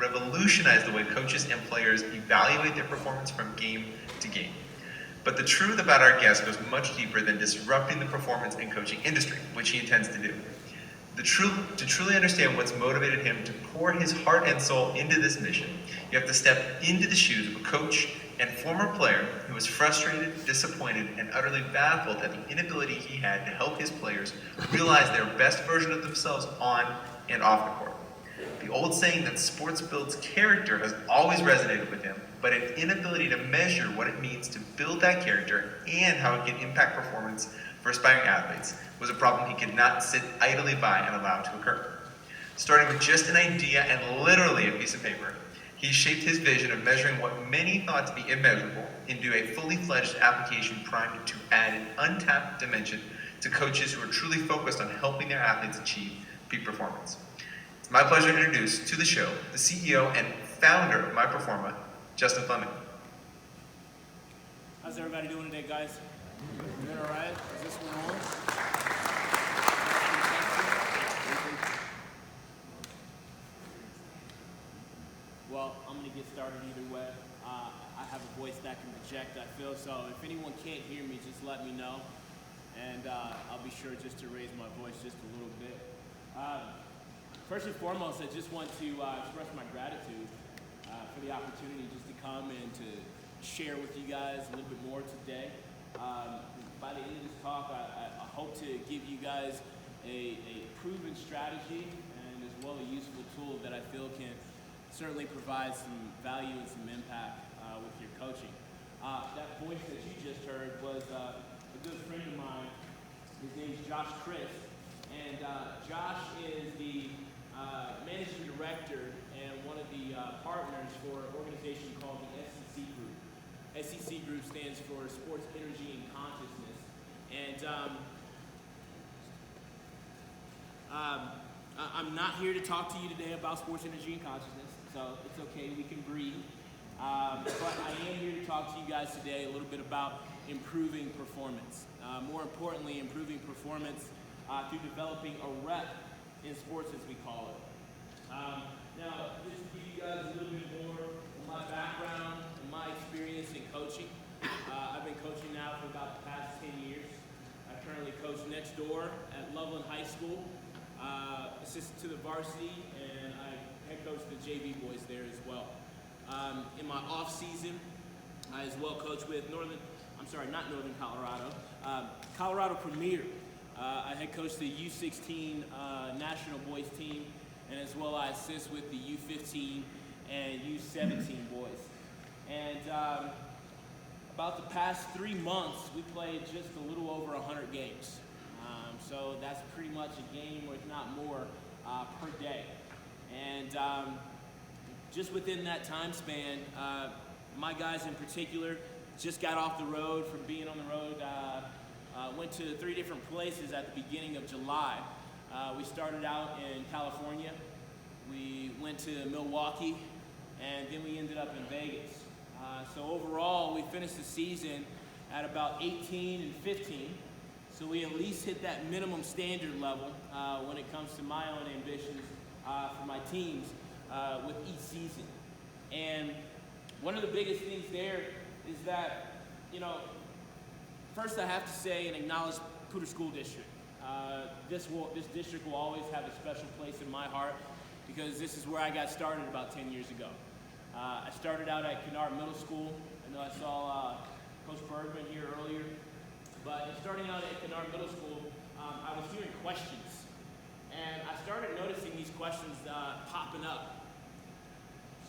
revolutionize the way coaches and players evaluate their performance from game to game. But the truth about our guest goes much deeper than disrupting the performance and coaching industry, which he intends to do. To truly understand what's motivated him to pour his heart and soul into this mission, you have to step into the shoes of a coach and former player who was frustrated, disappointed, and utterly baffled at the inability he had to help his players realize their best version of themselves on and off the court. The old saying that sports builds character has always resonated with him, but an inability to measure what it means to build that character and how it can impact performance for aspiring athletes was a problem he could not sit idly by and allow to occur. Starting with just an idea and literally a piece of paper, he shaped his vision of measuring what many thought to be immeasurable into a fully fledged application primed to add an untapped dimension to coaches who are truly focused on helping their athletes achieve peak performance. It's my pleasure to introduce to the show the CEO and founder of myPerforma, Justin Fleming. How's everybody doing today, guys? Doing all right? Is this one on? Well, I'm going to get started either way. I have a voice that can project, I feel, so if anyone can't hear me, just let me know. And I'll be sure just to raise my voice just a little bit. First and foremost, I just want to express my gratitude for the opportunity just to come and to share with you guys a little bit more today. By the end of this talk, I hope to give you guys a proven strategy and as well a useful tool that I feel can certainly provide some value and some impact with your coaching. That voice that you just heard was a good friend of mine. His name is Josh Chris, and Josh is the managing director and one of the partners for an organization called the SEC Group. SEC Group stands for Sports Energy and Consciousness, and I'm not here to talk to you today about sports energy and consciousness, so it's okay, we can breathe. But I am here to talk to you guys today a little bit about improving performance. More importantly, improving performance through developing a rep in sports, as we call it. Now, just to give you guys a little bit more of my background and my experience in coaching. I've been coaching now for about the past 10 years. I currently coach next door at Loveland High School, assistant to the varsity, and I head coach the JV boys there as well. In my off season, I as well coach with not Northern Colorado, Colorado Premier. I head coach the U16 national boys team, and as well I assist with the U15 and U17 boys. And about the past 3 months, we played just a little over 100 games. So that's pretty much a game, or if not more, per day. And just within that time span, my guys in particular just got off the road from being on the road. Went to 3 different places at the beginning of July. We started out in California, we went to Milwaukee, and then we ended up in Vegas. So overall, we finished the season at about 18 and 15. So we at least hit that minimum standard level when it comes to my own ambitions for my teams with each season. And one of the biggest things there is that, first I have to say and acknowledge Poudre School District. This district will always have a special place in my heart because this is where I got started about 10 years ago. I started out at Kennard Middle School. I know I saw Coach Bergman here earlier. But starting out at Kennard Middle School, I was hearing questions. And I started noticing these questions popping up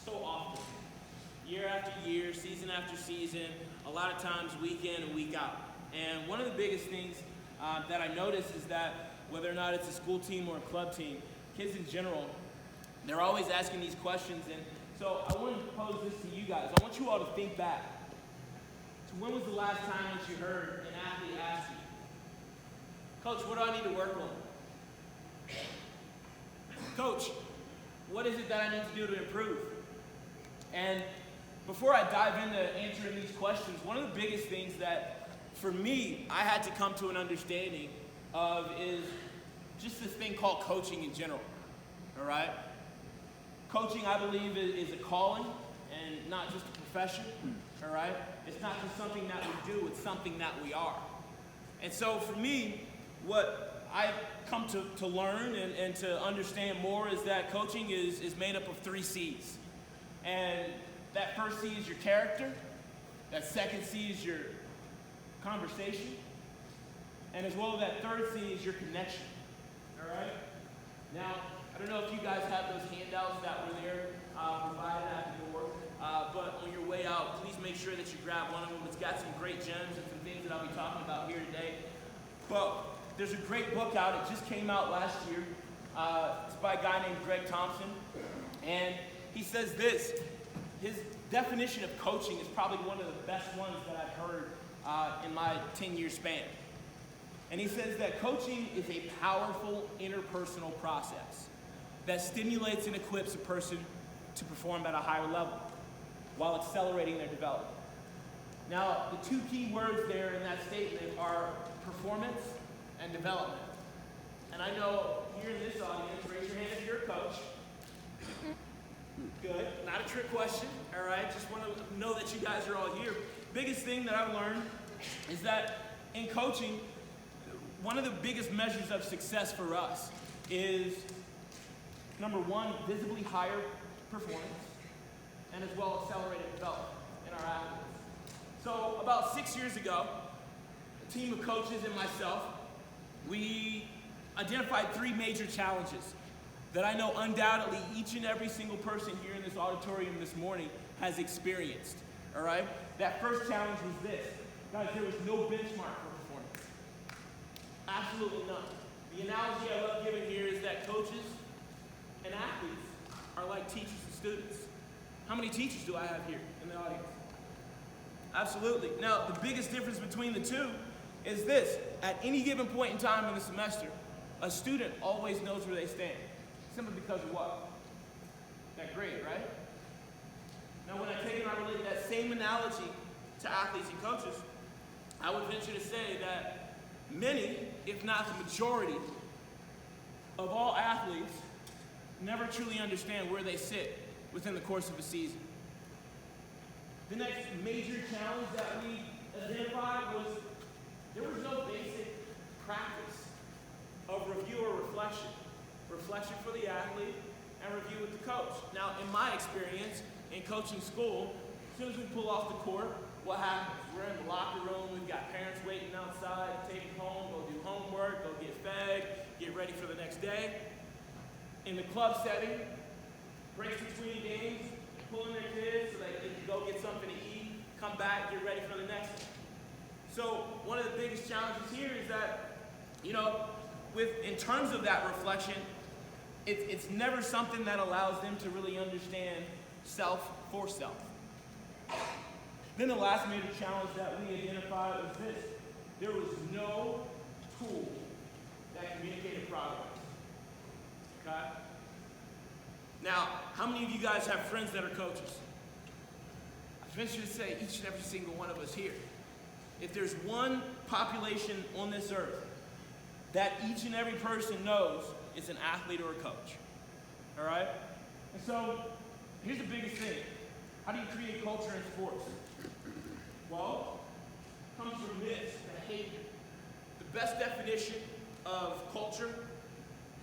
so often. Year after year, season after season, a lot of times week in and week out. And one of the biggest things that I noticed is that whether or not it's a school team or a club team, kids in general, they're always asking these questions. And so I wanted to pose this to you guys. I want you all to think back to when was the last time that you heard an athlete ask you, Coach, what do I need to work on? Coach, what is it that I need to do to improve? And before I dive into answering these questions, one of the biggest things that, for me, I had to come to an understanding of is just this thing called coaching in general, all right? Coaching, I believe, is a calling and not just a profession, all right? It's not just something that we do, it's something that we are. And so for me, what I've come to learn and to understand more is that coaching is made up of 3 C's. And that first C is your character, that second C is your conversation, and as well as that third C is your connection, all right? Now, I don't know if you guys have those handouts that were there provided at the door, but on your way out, please make sure that you grab one of them. It's got some great gems and some things that I'll be talking about here today. But there's a great book out. It just came out last year. It's by a guy named Greg Thompson. And he says this. His definition of coaching is probably one of the best ones that I've heard in my 10-year span. And he says that coaching is a powerful interpersonal process that stimulates and equips a person to perform at a higher level while accelerating their development. Now, the 2 key words there in that statement are performance and development. And I know here in this audience, raise your hand if you're a coach. Good, not a trick question, all right? Just want to know that you guys are all here. Biggest thing that I've learned is that in coaching, one of the biggest measures of success for us is, number 1, visibly higher performance, and as well accelerated development in our athletes. So about 6 years ago, a team of coaches and myself, we identified 3 major challenges that I know undoubtedly each and every single person here in this auditorium this morning has experienced, all right? That first challenge was this. Guys, there was no benchmark for performance. Absolutely none. The analogy I love giving here is that coaches and athletes are like teachers and students. How many teachers do I have here in the audience? Absolutely. Now, the biggest difference between the 2 is this. At any given point in time in the semester, a student always knows where they stand. Simply because of what? That grade, right? Now, when I take and I relate that same analogy to athletes and coaches, I would venture to say that many, if not the majority, of all athletes never truly understand where they sit within the course of a season. The next major challenge that we identified was there was no basic practice of review or reflection. Reflection for the athlete and review with the coach. Now, in my experience in coaching school, as soon as we pull off the court, what happens? We're in the locker room, we've got parents waiting outside, take them home, go do homework, go get fed, get ready for the next day. In the club setting, breaks between games, pulling their kids so they can go get something to eat, come back, get ready for the next one. So one of the biggest challenges here is that, in terms of that reflection, it's never something that allows them to really understand self for self. Then the last major challenge that we identified was this. There was no tool that communicated progress. Okay? Now, how many of you guys have friends that are coaches? I venture to say each and every single one of us here. If there's one population on this earth that each and every person knows is an athlete or a coach. All right? And so, here's the biggest thing. How do you create culture in sports? Well, it comes from this, behavior. The best definition of culture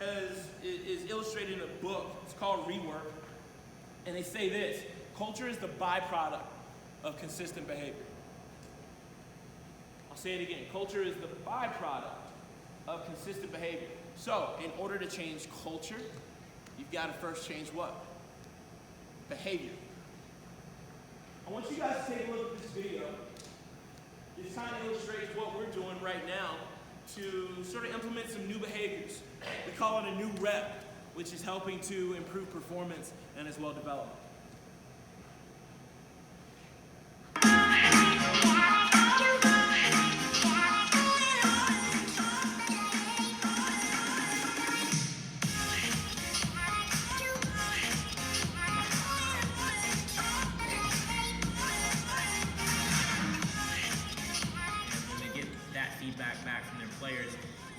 is illustrated in a book. It's called Rework. And they say this, culture is the byproduct of consistent behavior. I'll say it again. Culture is the byproduct of consistent behavior. So, in order to change culture, you've got to first change what? Behavior. I want you guys to take a look at this video. This kind of illustrates what we're doing right now to sort of implement some new behaviors. We call it a new rep, which is helping to improve performance and as well development. Feedback back from their players,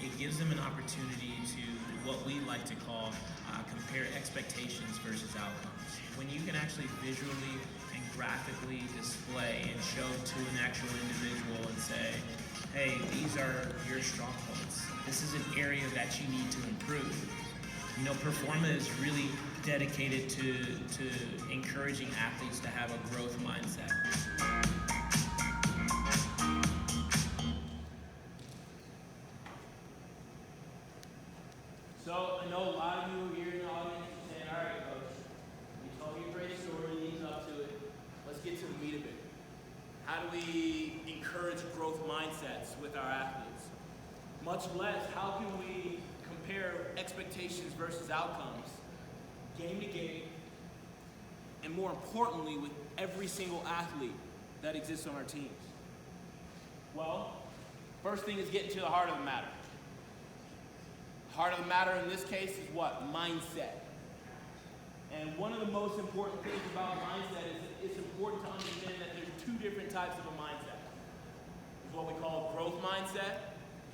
it gives them an opportunity to what we like to call compare expectations versus outcomes. When you can actually visually and graphically display and show to an actual individual and say, hey, these are your strong points. This is an area that you need to improve. You know, Performa is really dedicated to encouraging athletes to have a growth mindset. So I know a lot of you are here in the audience are saying, all right, coach, you told me a great story, leads up to it. Let's get to the meat of it. How do we encourage growth mindsets with our athletes? Much less, how can we compare expectations versus outcomes, game to game, and more importantly, with every single athlete that exists on our teams? Well, first thing is getting to the heart of the matter. Heart of the matter in this case is what? Mindset. And one of the most important things about mindset is it's important to understand that there's two different types of a mindset. There's what we call a growth mindset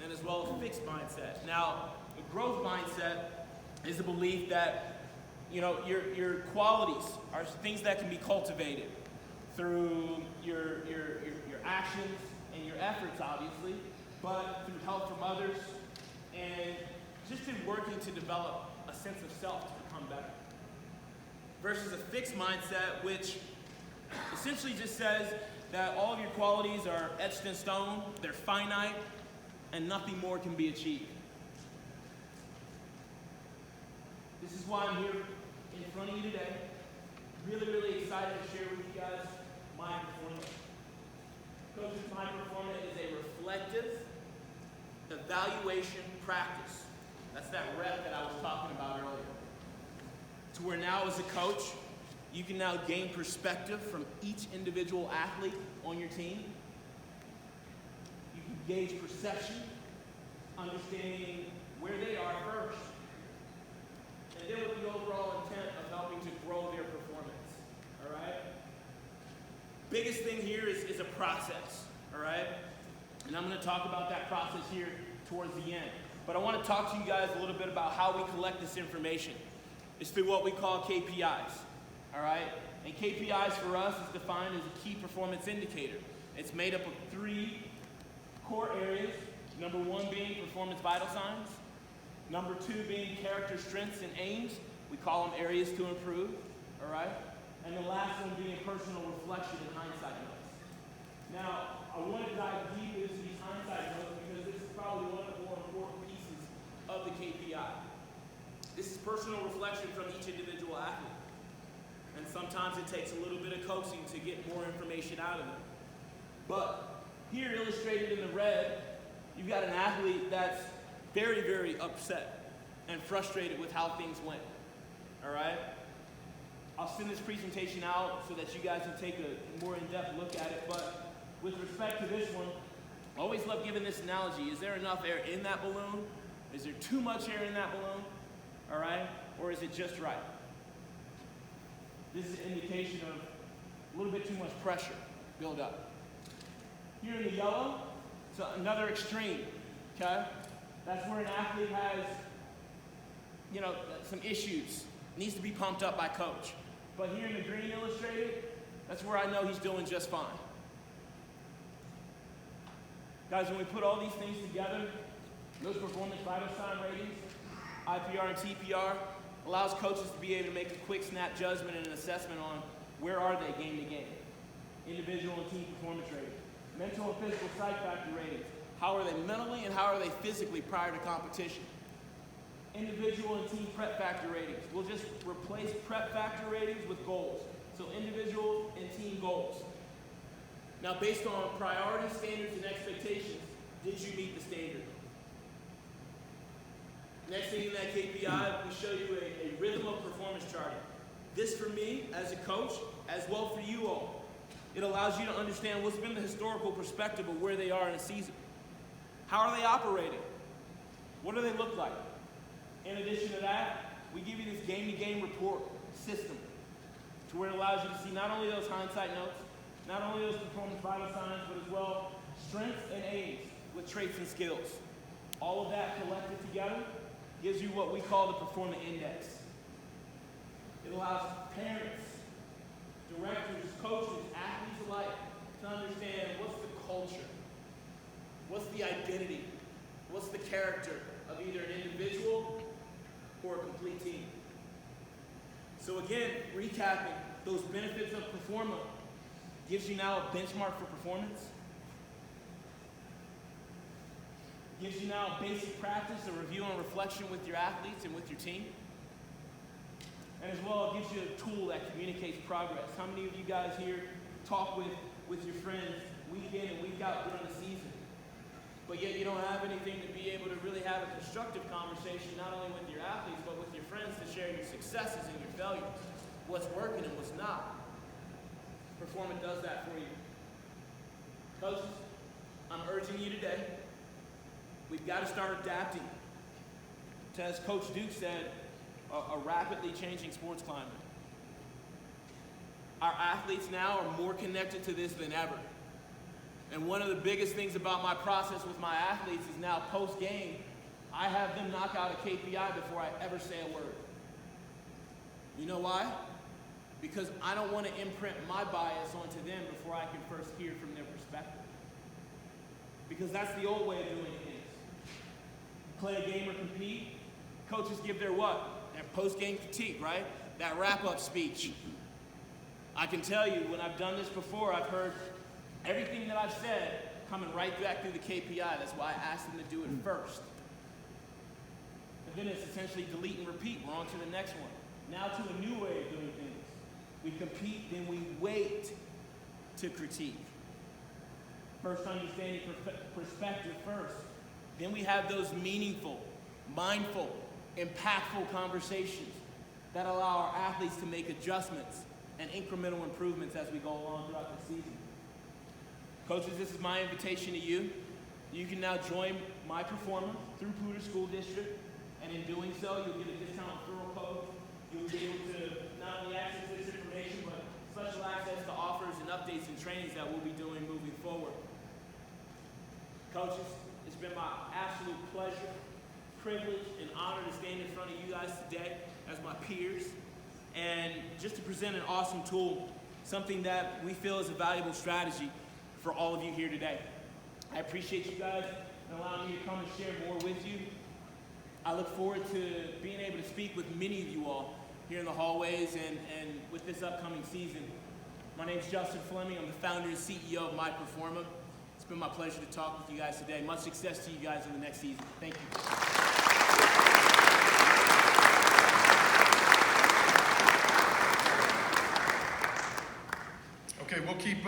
and as well as fixed mindset. Now, a growth mindset is the belief that your qualities are things that can be cultivated through your actions and your efforts, obviously, but through help from others and just in working to develop a sense of self to become better. Versus a fixed mindset, which essentially just says that all of your qualities are etched in stone, they're finite, and nothing more can be achieved. This is why I'm here in front of you today. Really, really excited to share with you guys myPerforma. Coach's myPerforma is a reflective evaluation practice. That's that rep that I was talking about earlier. To where now as a coach, you can now gain perspective from each individual athlete on your team. You can gauge perception, understanding where they are first, and then with the overall intent of helping to grow their performance, all right? Biggest thing here is a process, all right? And I'm gonna talk about that process here towards the end. But I wanna talk to you guys a little bit about how we collect this information. It's through what we call KPIs, all right? And KPIs for us is defined as a key performance indicator. It's made up of 3 core areas. Number 1 being performance vital signs. Number 2 being character strengths and aims. We call them areas to improve, all right? And the last one being personal reflection and hindsight notes. Now, I want to dive deep into these hindsight notes because this is probably one of the more important pieces of the KPI. This is personal reflection from each individual athlete. And sometimes it takes a little bit of coaching to get more information out of them. But here illustrated in the red, you've got an athlete that's very, very upset and frustrated with how things went, all right? I'll send this presentation out so that you guys can take a more in-depth look at it, but with respect to this one, I always love giving this analogy. Is there enough air in that balloon? Is there too much air in that balloon? All right? Or is it just right? This is an indication of a little bit too much pressure build up. Here in the yellow, it's another extreme, okay? That's where an athlete has, some issues, needs to be pumped up by coach. But here in the green illustrated, that's where I know he's doing just fine. Guys, when we put all these things together, those performance vital sign ratings, IPR and TPR, allows coaches to be able to make a quick snap judgment and an assessment on where are they game to game. Individual and team performance ratings. Mental and physical psych factor ratings. How are they mentally and how are they physically prior to competition? Individual and team prep factor ratings. We'll just replace prep factor ratings with goals. So individual and team goals. Now based on priority, standards, and expectations, did you meet the standard? Next thing in that KPI, we show you a rhythm of performance charting. This for me, as a coach, as well for you all. It allows you to understand what's been the historical perspective of where they are in a season. How are they operating? What do they look like? In addition to that, we give you this game-to-game report system to where it allows you to see not only those hindsight notes, not only those performance vital signs, but as well strengths and aims with traits and skills. All of that collected together gives you what we call the Performa Index. It allows parents, directors, coaches, athletes alike to understand what's the culture, what's the identity, what's the character of either an individual or a complete team. So again, recapping, those benefits of Performa gives you now a benchmark for performance, gives you now a basic practice, a review and reflection with your athletes and with your team, and as well, it gives you a tool that communicates progress. How many of you guys here talk with your friends week in and week out during the season, but yet you don't have anything to be able to really have a constructive conversation, not only with your athletes, but with your friends to share your successes and your failures, what's working and what's not. Performa does that for you. Coaches, I'm urging you today, we've got to start adapting to, as Coach Duke said, a rapidly changing sports climate. Our athletes now are more connected to this than ever. And one of the biggest things about my process with my athletes is now post-game, I have them knock out a KPI before I ever say a word. You know why? Because I don't want to imprint my bias onto them before I can first hear from their perspective. Because that's the old way of doing things. Play a game or compete, coaches give their what? Their post-game critique, right? That wrap-up speech. I can tell you, when I've done this before, I've heard everything that I've said coming right back through the KPI. That's why I asked them to do it first. And then it's essentially delete and repeat. We're on to the next one. Now to a new way of doing things. We compete, then we wait to critique. First understanding perspective first. Then we have those meaningful, mindful, impactful conversations that allow our athletes to make adjustments and incremental improvements as we go along throughout the season. Coaches, this is my invitation to you. You can now join myPerforma through Poudre School District, and in doing so, you'll get a discount referral code. You'll be able to not only access this information, but special access to offers and updates and trainings that we'll be doing moving forward. Coaches, it's been my absolute pleasure, privilege, and honor to stand in front of you guys today as my peers, and just to present an awesome tool, something that we feel is a valuable strategy for all of you here today. I appreciate you guys and allowing me to come and share more with you. I look forward to being able to speak with many of you all here in the hallways and with this upcoming season. My name is Justin Fleming. I'm the founder and CEO of myPerforma. It's been my pleasure to talk with you guys today. Much success to you guys in the next season. Thank you. Okay, we'll keep